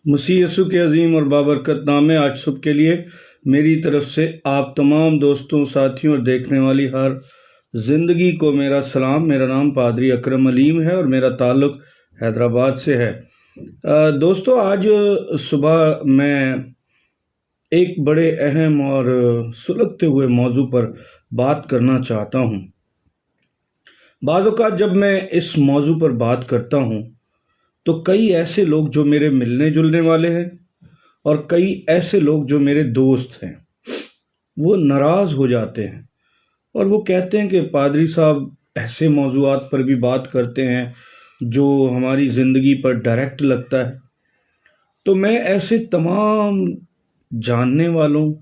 مسیح یسوع کے عظیم اور بابرکت نام میں آج صبح کے لیے میری طرف سے آپ تمام دوستوں، ساتھیوں اور دیکھنے والی ہر زندگی کو میرا سلام۔ میرا نام پادری اکرم علیم ہے اور میرا تعلق حیدرآباد سے ہے۔ دوستو، آج صبح میں ایک بڑے اہم اور سلگتے ہوئے موضوع پر بات کرنا چاہتا ہوں۔ بعض اوقات جب میں اس موضوع پر بات کرتا ہوں تو کئی ایسے لوگ جو میرے ملنے جلنے والے ہیں اور کئی ایسے لوگ جو میرے دوست ہیں وہ ناراض ہو جاتے ہیں اور وہ کہتے ہیں کہ پادری صاحب ایسے موضوعات پر بھی بات کرتے ہیں جو ہماری زندگی پر ڈائریکٹ لگتا ہے۔ تو میں ایسے تمام جاننے والوں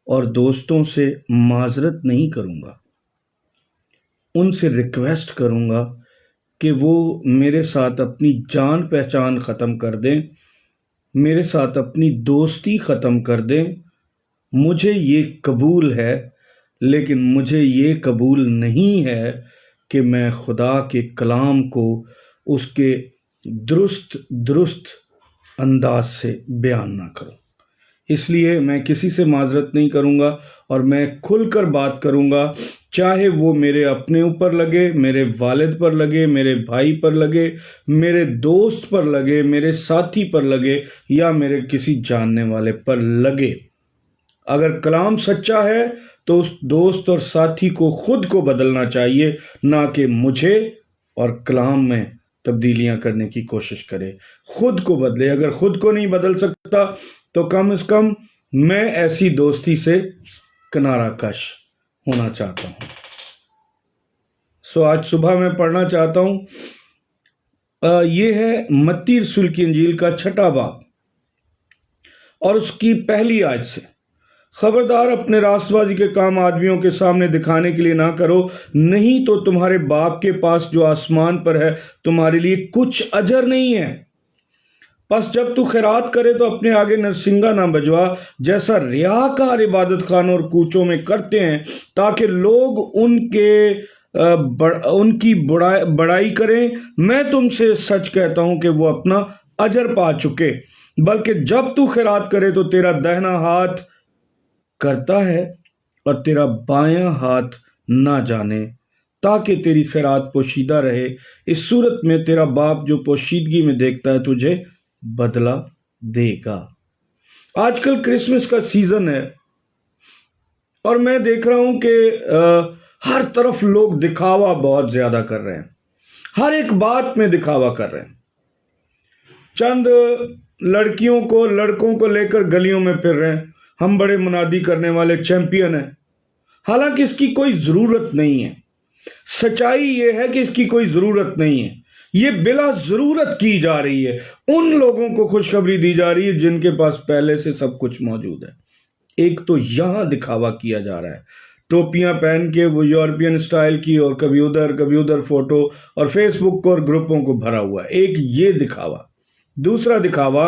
اور دوستوں سے معذرت نہیں کروں گا، ان سے ریکویسٹ کروں گا کہ وہ میرے ساتھ اپنی جان پہچان ختم کر دیں، میرے ساتھ اپنی دوستی ختم کر دیں۔ مجھے یہ قبول ہے، لیکن مجھے یہ قبول نہیں ہے کہ میں خدا کے کلام کو اس کے درست انداز سے بیان نہ کروں۔ اس لیے میں کسی سے معذرت نہیں کروں گا اور میں کھل کر بات کروں گا، چاہے وہ میرے اپنے اوپر لگے، میرے والد پر لگے، میرے بھائی پر لگے، میرے دوست پر لگے، میرے ساتھی پر لگے یا میرے کسی جاننے والے پر لگے۔ اگر کلام سچا ہے تو اس دوست اور ساتھی کو خود کو بدلنا چاہیے، نہ کہ مجھے اور کلام میں تبدیلیاں کرنے کی کوشش کرے۔ خود کو بدلے۔ اگر خود کو نہیں بدل سکتا تو کم از کم میں ایسی دوستی سے کنارہ کش ہونا چاہتا ہوں۔ آج صبح میں پڑھنا چاہتا ہوں، یہ ہے متی رسول کی انجیل کا 6واں باب اور اس کی پہلی آیت سے۔ خبردار، اپنے راست بازی کے کام آدمیوں کے سامنے دکھانے کے لیے نہ کرو، نہیں تو تمہارے باپ کے پاس جو آسمان پر ہے تمہارے لیے کچھ اجر نہیں ہے۔ پس جب تو خیرات کرے تو اپنے آگے نرسنگا نہ بجوا، جیسا ریاکار عبادت خانوں اور کوچوں میں کرتے ہیں، تاکہ لوگ ان کی بڑائی کریں۔ میں تم سے سچ کہتا ہوں کہ وہ اپنا اجر پا چکے۔ بلکہ جب تو خیرات کرے تو تیرا دہنا ہاتھ کرتا ہے اور تیرا بایاں ہاتھ نہ جانے، تاکہ تیری خیرات پوشیدہ رہے۔ اس صورت میں تیرا باپ جو پوشیدگی میں دیکھتا ہے تجھے بدلہ دے گا۔ آج کل کرسمس کا سیزن ہے اور میں دیکھ رہا ہوں کہ ہر طرف لوگ دکھاوا بہت زیادہ کر رہے ہیں، ہر ایک بات میں دکھاوا کر رہے ہیں۔ چند لڑکیوں کو لڑکوں کو لے کر گلیوں میں پھر رہے ہیں، ہم بڑے منادی کرنے والے چیمپئن ہیں، حالانکہ اس کی کوئی ضرورت نہیں ہے۔ سچائی یہ ہے کہ اس کی کوئی ضرورت نہیں ہے، یہ بلا ضرورت کی جا رہی ہے۔ ان لوگوں کو خوشخبری دی جا رہی ہے جن کے پاس پہلے سے سب کچھ موجود ہے۔ ایک تو یہاں دکھاوا کیا جا رہا ہے، ٹوپیاں پہن کے وہ یورپین سٹائل کی، اور کبھی ادھر فوٹو، اور فیس بک اور گروپوں کو بھرا ہوا ہے۔ ایک یہ دکھاوا۔ دوسرا دکھاوا،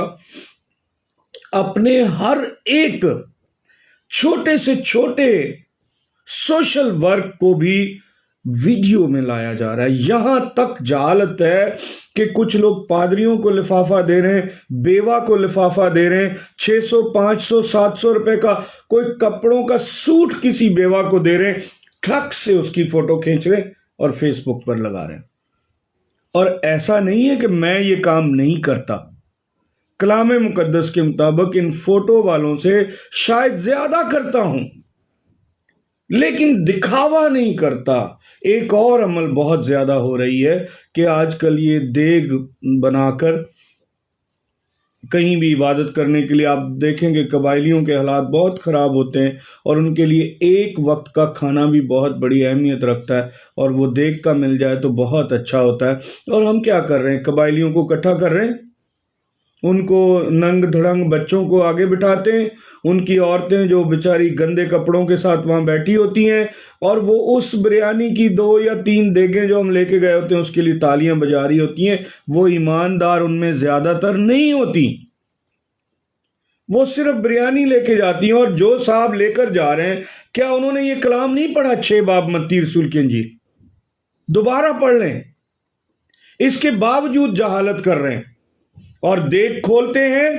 اپنے ہر ایک چھوٹے سے چھوٹے سوشل ورک کو بھی ویڈیو میں لایا جا رہا ہے۔ یہاں تک جہالت ہے کہ کچھ لوگ پادریوں کو لفافہ دے رہے ہیں، بیوہ کو لفافہ دے رہے ہیں، 600 500 700 روپے کا کوئی کپڑوں کا سوٹ کسی بیوہ کو دے رہے ہیں، ٹھک سے اس کی فوٹو کھینچ رہے ہیں اور فیس بک پر لگا رہے ہیں۔ اور ایسا نہیں ہے کہ میں یہ کام نہیں کرتا، کلام مقدس کے مطابق ان فوٹو والوں سے شاید زیادہ کرتا ہوں، لیکن دکھاوا نہیں کرتا۔ ایک اور عمل بہت زیادہ ہو رہی ہے کہ آج کل یہ دیگ بنا کر کہیں بھی عبادت کرنے کے لیے، آپ دیکھیں گے قبائلیوں کے حالات بہت خراب ہوتے ہیں اور ان کے لیے ایک وقت کا کھانا بھی بہت بڑی اہمیت رکھتا ہے، اور وہ دیگ کا مل جائے تو بہت اچھا ہوتا ہے۔ اور ہم کیا کر رہے ہیں؟ قبائلیوں کو اکٹھا کر رہے ہیں، ان کو ننگ دھڑنگ بچوں کو آگے بٹھاتے ہیں، ان کی عورتیں جو بیچاری گندے کپڑوں کے ساتھ وہاں بیٹھی ہوتی ہیں، اور وہ اس بریانی کی 2 یا 3 دیگیں جو ہم لے کے گئے ہوتے ہیں اس کے لیے تالیاں بجا رہی ہوتی ہیں۔ وہ ایماندار ان میں زیادہ تر نہیں ہوتی، وہ صرف بریانی لے کے جاتی ہیں۔ اور جو صاحب لے کر جا رہے ہیں، کیا انہوں نے یہ کلام نہیں پڑھا 6 باب متی رسول کی انجیل؟ دوبارہ پڑھ لیں۔ اس کے باوجود جہالت کر رہے ہیں۔ اور دیگ کھولتے ہیں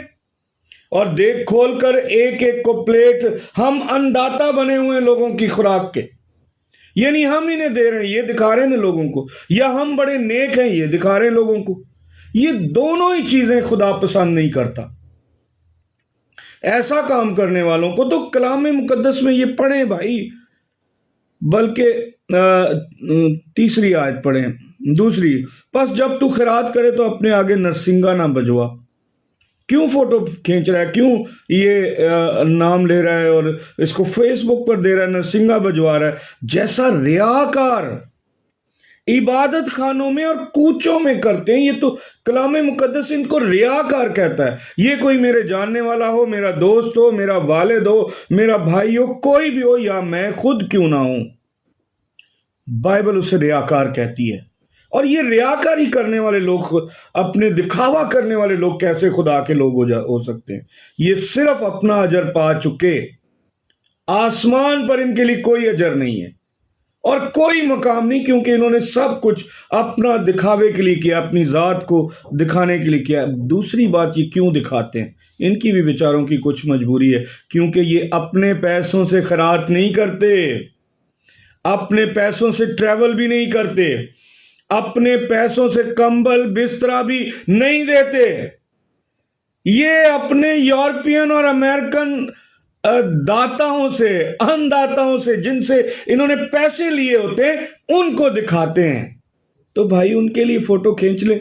اور دیگ کھول کر ایک ایک کو پلیٹ، ہم انداتا بنے ہوئے ہیں لوگوں کی خوراک کے، یعنی ہم انہیں دے رہے ہیں، یہ دکھا رہے ہیں لوگوں کو، یا ہم بڑے نیک ہیں یہ دکھا رہے ہیں لوگوں کو۔ یہ دونوں ہی چیزیں خدا پسند نہیں کرتا۔ ایسا کام کرنے والوں کو تو کلام مقدس میں یہ پڑھیں بھائی، بلکہ تیسری آیت پڑھیں، دوسری، پس جب تو خیرات کرے تو اپنے آگے نرسنگا نہ بجوا۔ کیوں فوٹو کھینچ رہا ہے، کیوں یہ نام لے رہا ہے اور اس کو فیس بک پر دے رہا ہے، نرسنگا بجوا رہا ہے، جیسا ریاکار عبادت خانوں میں اور کوچوں میں کرتے ہیں۔ یہ تو کلام مقدس ان کو ریاکار کہتا ہے۔ یہ کوئی میرے جاننے والا ہو، میرا دوست ہو، میرا والد ہو، میرا بھائی ہو، کوئی بھی ہو، یا میں خود کیوں نہ ہوں، بائبل اسے ریاکار کہتی ہے۔ اور یہ ریاکاری کرنے والے لوگ، اپنے دکھاوا کرنے والے لوگ کیسے خدا کے لوگ ہو سکتے ہیں؟ یہ صرف اپنا اجر پا چکے، آسمان پر ان کے لیے کوئی اجر نہیں ہے اور کوئی مقام نہیں، کیونکہ انہوں نے سب کچھ اپنا دکھاوے کے لیے کیا، اپنی ذات کو دکھانے کے لیے کیا۔ دوسری بات، یہ کیوں دکھاتے ہیں؟ ان کی بھی بیچاروں کی کچھ مجبوری ہے، کیونکہ یہ اپنے پیسوں سے خیرات نہیں کرتے، اپنے پیسوں سے ٹریول بھی نہیں کرتے، اپنے پیسوں سے کمبل بسترا بھی نہیں دیتے۔ یہ اپنے یورپین اور امریکن داتاؤں سے، ان داتاؤں سے، جن سے انہوں نے پیسے لیے ہوتے ہیں، ان کو دکھاتے ہیں۔ تو بھائی ان کے لیے فوٹو کھینچ لے،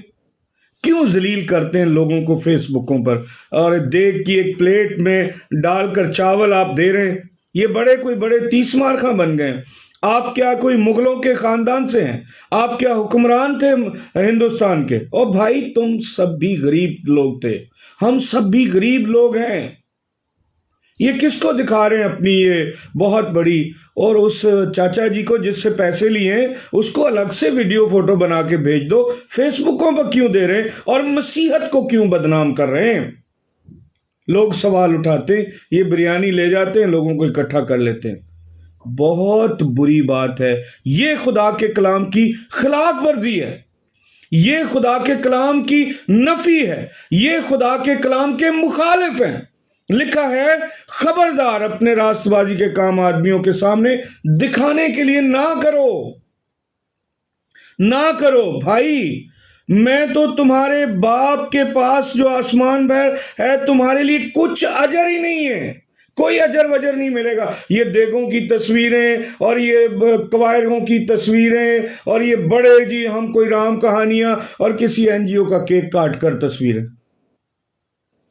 کیوں ذلیل کرتے ہیں لوگوں کو فیس بکوں پر؟ اور دیگ کی ایک پلیٹ میں ڈال کر چاول آپ دے رہے ہیں، یہ کوئی بڑے تیس مار خاں بن گئے ہیں۔ آپ کیا کوئی مغلوں کے خاندان سے ہیں؟ آپ کیا حکمران تھے ہندوستان کے؟ اور بھائی تم سب بھی غریب لوگ تھے، ہم سب بھی غریب لوگ ہیں۔ یہ کس کو دکھا رہے ہیں اپنی یہ بہت بڑی؟ اور اس چاچا جی کو جس سے پیسے لیے ہیں، اس کو الگ سے ویڈیو فوٹو بنا کے بھیج دو۔ فیس بکوں پر کیوں دے رہے ہیں اور مسیحت کو کیوں بدنام کر رہے ہیں؟ لوگ سوال اٹھاتے ہیں، یہ بریانی لے جاتے ہیں، لوگوں کو اکٹھا کر لیتے ہیں۔ بہت بری بات ہے، یہ خدا کے کلام کی خلاف ورزی ہے، یہ خدا کے کلام کی نفی ہے، یہ خدا کے کلام کے مخالف ہیں۔ لکھا ہے، خبردار اپنے راست بازی کے کام آدمیوں کے سامنے دکھانے کے لیے نہ کرو، نہ کرو۔ بھائی میں تو تمہارے باپ کے پاس جو آسمان پر ہے، تمہارے لیے کچھ اجر ہی نہیں ہے، کوئی اجر وجر نہیں ملے گا۔ یہ دیگوں کی تصویریں اور یہ قوائروں کی تصویریں اور یہ بڑے جی ہم کوئی رام کہانیاں اور کسی NGO کا کیک کاٹ کر تصویریں،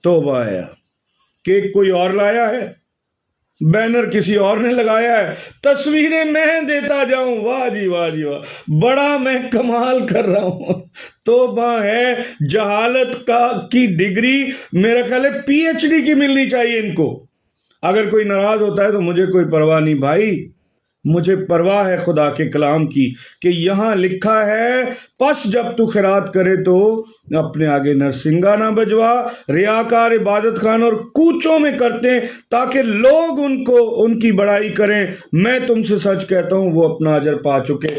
توبہ ہے۔ کیک کوئی اور لایا ہے، بینر کسی اور نے لگایا ہے، تصویریں میں دیتا جاؤں، واہ جی واہ جی واہ، بڑا میں کمال کر رہا ہوں۔ توبہ ہے، جہالت کی ڈگری میرا خیال ہے PhD کی ملنی چاہیے ان کو۔ اگر کوئی ناراض ہوتا ہے تو مجھے کوئی پرواہ نہیں بھائی، مجھے پرواہ ہے خدا کے کلام کی، کہ یہاں لکھا ہے، پس جب تو خیرات کرے تو اپنے آگے نرسنگا نہ بجوا، ریاکار عبادت خان اور کوچوں میں کرتے ہیں تاکہ لوگ ان کی بڑائی کریں۔ میں تم سے سچ کہتا ہوں وہ اپنا اجر پا چکے،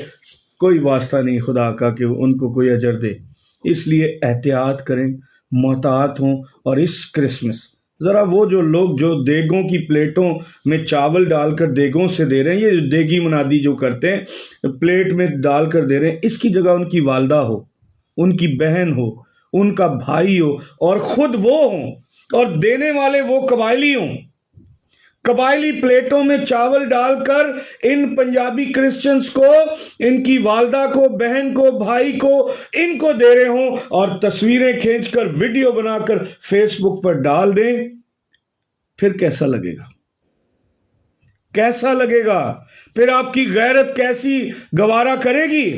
کوئی واسطہ نہیں خدا کا کہ ان کو کوئی اجر دے۔ اس لیے احتیاط کریں، محتاط ہوں۔ اور اس کرسمس ذرا وہ جو لوگ جو دیگوں کی پلیٹوں میں چاول ڈال کر دیگوں سے دے رہے ہیں، یہ دیگی منادی جو کرتے ہیں پلیٹ میں ڈال کر دے رہے ہیں، اس کی جگہ ان کی والدہ ہو، ان کی بہن ہو، ان کا بھائی ہو، اور خود وہ ہوں، اور دینے والے وہ قبائلی ہوں۔ قبائلی پلیٹوں میں چاول ڈال کر ان پنجابی کرسچنز کو، ان کی والدہ کو، بہن کو، بھائی کو، ان کو دے رہے ہوں، اور تصویریں کھینچ کر ویڈیو بنا کر فیس بک پر ڈال دیں، پھر کیسا لگے گا؟ کیسا لگے گا؟ پھر آپ کی غیرت کیسی گوارا کرے گی؟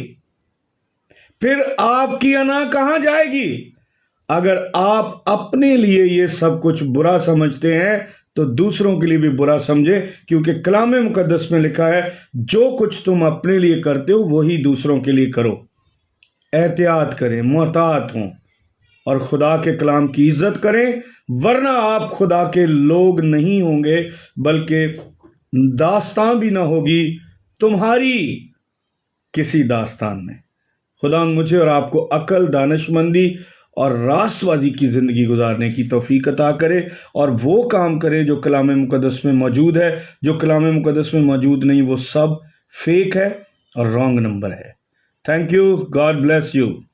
پھر آپ کی انا کہاں جائے گی؟ اگر آپ اپنے لیے یہ سب کچھ برا سمجھتے ہیں تو دوسروں کے لیے بھی برا سمجھیں، کیونکہ کلام مقدس میں لکھا ہے، جو کچھ تم اپنے لیے کرتے ہو وہی دوسروں کے لیے کرو۔ احتیاط کریں، محتاط ہوں، اور خدا کے کلام کی عزت کریں، ورنہ آپ خدا کے لوگ نہیں ہوں گے، بلکہ داستان بھی نہ ہوگی تمہاری کسی داستان میں۔ خدا مجھے اور آپ کو عقل، دانش مندی اور راست بازی کی زندگی گزارنے کی توفیق عطا کرے، اور وہ کام کرے جو کلام مقدس میں موجود ہے۔ جو کلام مقدس میں موجود نہیں وہ سب فیک ہے اور رانگ نمبر ہے۔ Thank you, God bless you.